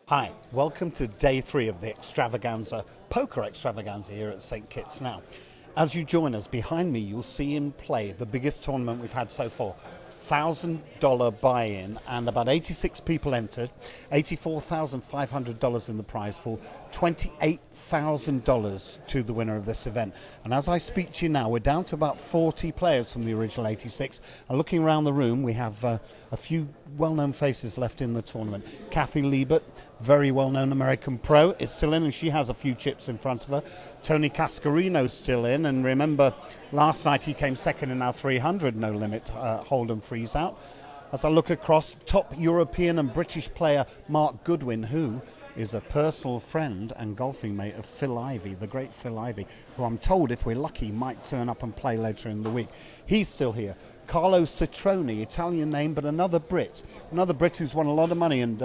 Hi, welcome to day 3 of the extravaganza, poker extravaganza here at St. Kitts. Now, as you join us, behind me you'll see in play the biggest tournament we've had so far. $1,000 buy-in and about 86 people entered, $84,500 in the prize pool, $28,000 to the winner of this event. And as I speak to you now, we're down to about 40 players from the original 86. And looking around the room, we have a few well-known faces left in the tournament. Kathy Liebert, very well-known American pro, is still in, and she has a few chips in front of her. Tony Cascarino's still in, and remember, last night he came second in our 300 no-limit Hold'em freeze-out. As I look across, top European and British player Mark Goodwin, who is a personal friend and golfing mate of Phil Ivey, the great Phil Ivey, who I'm told, if we're lucky, might turn up and play later in the week. He's still here. Carlo Citroni, Italian name, but another Brit who's won a lot of money and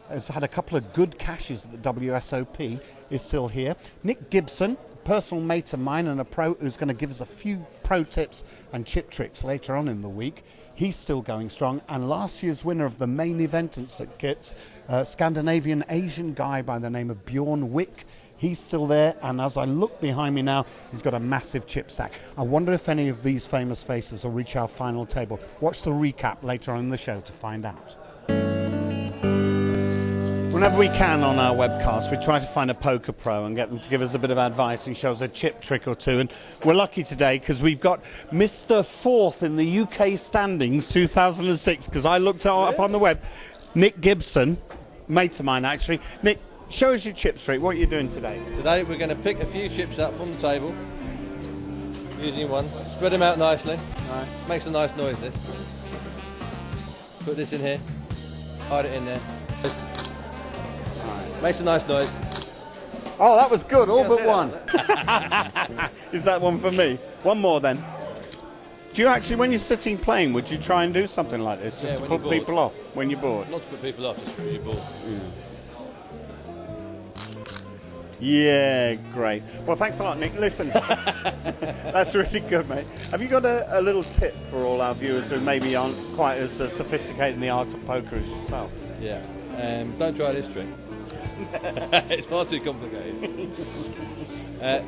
has had a couple of good cashes at the WSOP, is still here. Nick Gibson, personal mate of mine and a pro who's going to give us a few pro tips and chip tricks later on in the week. He's still going strong. And last year's winner of the main event at St. Kitts, Scandinavian Asian guy by the name of Bjorn Wick. He's still there, and as I look behind me now, he's got a massive chip stack. I wonder if any of these famous faces will reach our final table. Watch the recap later on in the show to find out. Whenever we can on our webcast, we try to find a poker pro and get them to give us a bit of advice and show us a chip trick or two. And we're lucky today because we've got Mr. Fourth in the UK standings 2006, because I looked up on the web. Nick Gibson, mate of mine actually. Nick, show us your chip trick. What are you doing today? Today we're going to pick a few chips up from the table, using one. Spread them out nicely. Right. Makes a nice noise, this. Put this in here. Hide it in there. Right. Makes a nice noise. Oh, that was good, all but one. Is that one for me? One more then. Do you actually, when you're sitting playing, would you try and do something like this, just to put people off when you're bored? Not to put people off, just when you're bored. Yeah, great. Well, thanks a lot, Nick. Listen, that's really good, mate. Have you got a little tip for all our viewers who maybe aren't quite as sophisticated in the art of poker as yourself? Yeah. Don't try this trick. It's far too complicated.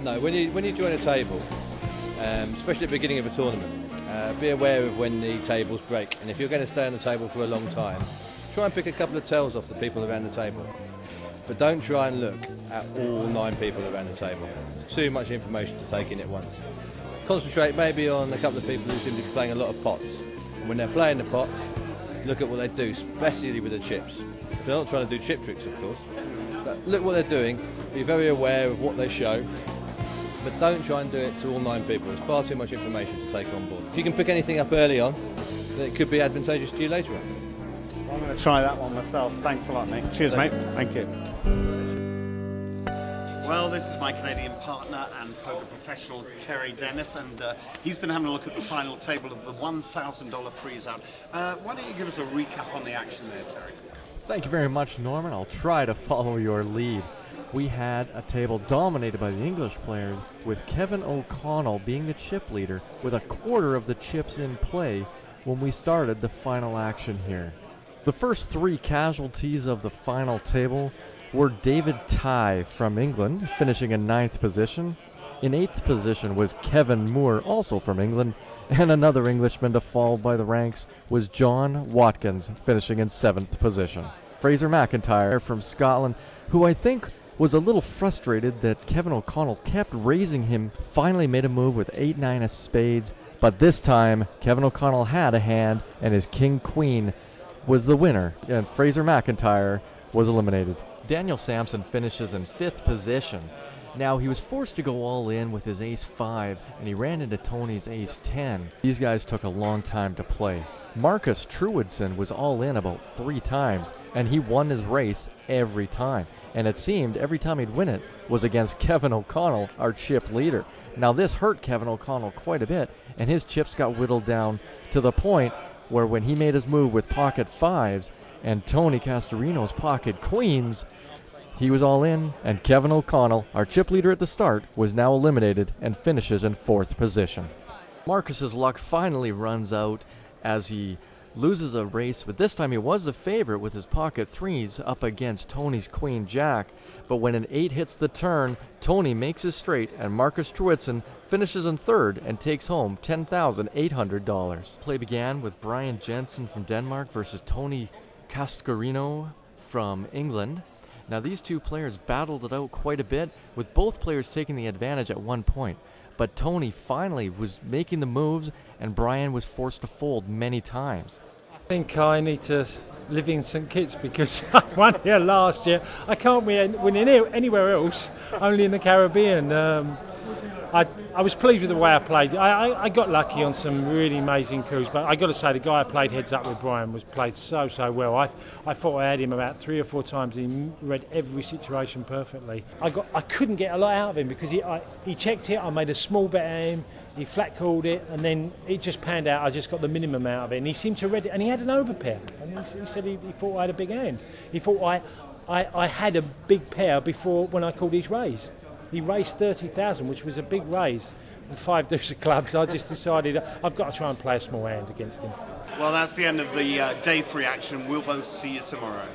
No, when you join a table, especially at the beginning of a tournament, be aware of when the tables break. And if you're going to stay on the table for a long time, try and pick a couple of tells off the people around the table. But don't try and look at all 9 people around the table. It's too much information to take in at once. Concentrate maybe on a couple of people who seem to be playing a lot of pots. And when they're playing the pots, look at what they do, especially with the chips. They're not trying to do chip tricks, of course. But look what they're doing, be very aware of what they show. But don't try and do it to all 9 people. There's far too much information to take on board. If you can pick anything up early on, then it could be advantageous to you later on. I'm going to try that one myself. Thanks a lot, Nick. Cheers, mate. Thank you. Well, this is my Canadian partner and poker professional, Terry Dennis, and he's been having a look at the final table of the $1,000 freeze-out. Why don't you give us a recap on the action there, Terry? Thank you very much, Norman. I'll try to follow your lead. We had a table dominated by the English players, with Kevin O'Connell being the chip leader, with a quarter of the chips in play when we started the final action here. The first 3 casualties of the final table were David Tye from England, finishing in 9th position. In 8th position was Kevin Moore, also from England, and another Englishman to fall by the ranks was John Watkins, finishing in 7th position. Fraser McIntyre from Scotland, who I think was a little frustrated that Kevin O'Connell kept raising him, finally made a move with 8-9 of spades, but this time Kevin O'Connell had a hand, and his king-queen was the winner, and Fraser McIntyre was eliminated. Daniel Sampson finishes in 5th position. Now, he was forced to go all in with his ace-5, and he ran into Tony's ace-10. These guys took a long time to play. Marcus Truidson was all in about 3 times, and he won his race every time. And it seemed every time he'd win it was against Kevin O'Connell, our chip leader. Now, this hurt Kevin O'Connell quite a bit, and his chips got whittled down to the point where when he made his move with pocket 5s and Tony Castorino's pocket queens, he was all in, and Kevin O'Connell, our chip leader at the start, was now eliminated and finishes in 4th position. Marcus's luck finally runs out as he loses a race, but this time he was the favorite with his pocket threes up against Tony's Queen Jack. But when an 8 hits the turn, Tony makes his straight, and Marcus Truitzen finishes in third and takes home $10,800. Play began with Brian Jensen from Denmark versus Tony Cascarino from England. Now these two players battled it out quite a bit, with both players taking the advantage at one point. But Tony finally was making the moves, and Brian was forced to fold many times. I think I need to live in St Kitts because I won here last year. I can't win anywhere else, only in the Caribbean. I was pleased with the way I played. I got lucky on some really amazing coups, but I got to say the guy I played heads up with, Brian, was played so well. I thought I had him about 3 or 4 times. He read every situation perfectly. I couldn't get a lot out of him because he checked it. I made a small bet at him. He flat called it, and then it just panned out. I just got the minimum out of it, and he seemed to read it. And he had an overpair, and he said he thought I had a big hand. He thought I had a big pair before when I called his raise. He raised 30,000, which was a big raise, and 5 deuce of clubs. I just decided I've got to try and play a small hand against him. Well, that's the end of the day 3 action. We'll both see you tomorrow.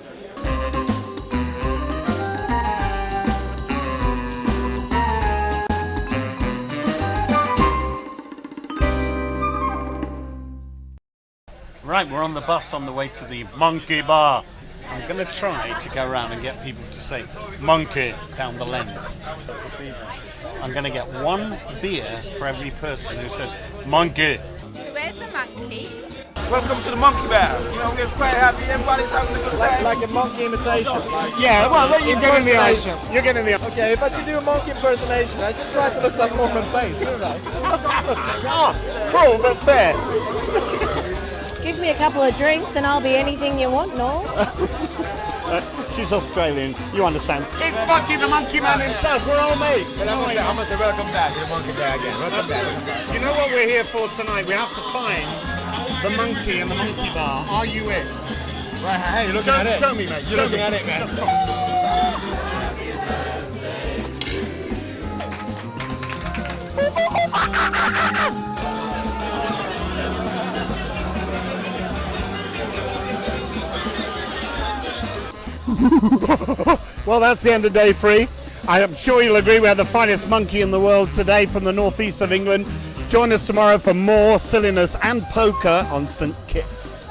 Right, we're on the bus on the way to the Monkey Bar. I'm going to try to go around and get people to say monkey down the lens. I'm going to get 1 beer for every person who says monkey. So where's the monkey? Welcome to the Monkey Bar. You know, we're quite happy. Everybody's having a good time. Like a monkey imitation. Yeah, well, you're getting the idea. You're getting the idea. Okay, but you do a monkey impersonation. I just try to look like Norman Bates, didn't I? Oh, cool, but fair. Give me a couple of drinks and I'll be anything you want, no? She's Australian, you understand. It's Bucky the Monkey Man himself, we're all mates. Well, I must say welcome back to the Monkey Bar again. Welcome back. You know what we're here for tonight? We have to find the monkey in the Monkey Bar. Are you it? Right, hey, you're looking at it. Show me, mate. You're looking at it, man. Well, that's the end of day 3. I am sure you'll agree we had the finest monkey in the world today from the northeast of England. Join us tomorrow for more silliness and poker on St Kitts.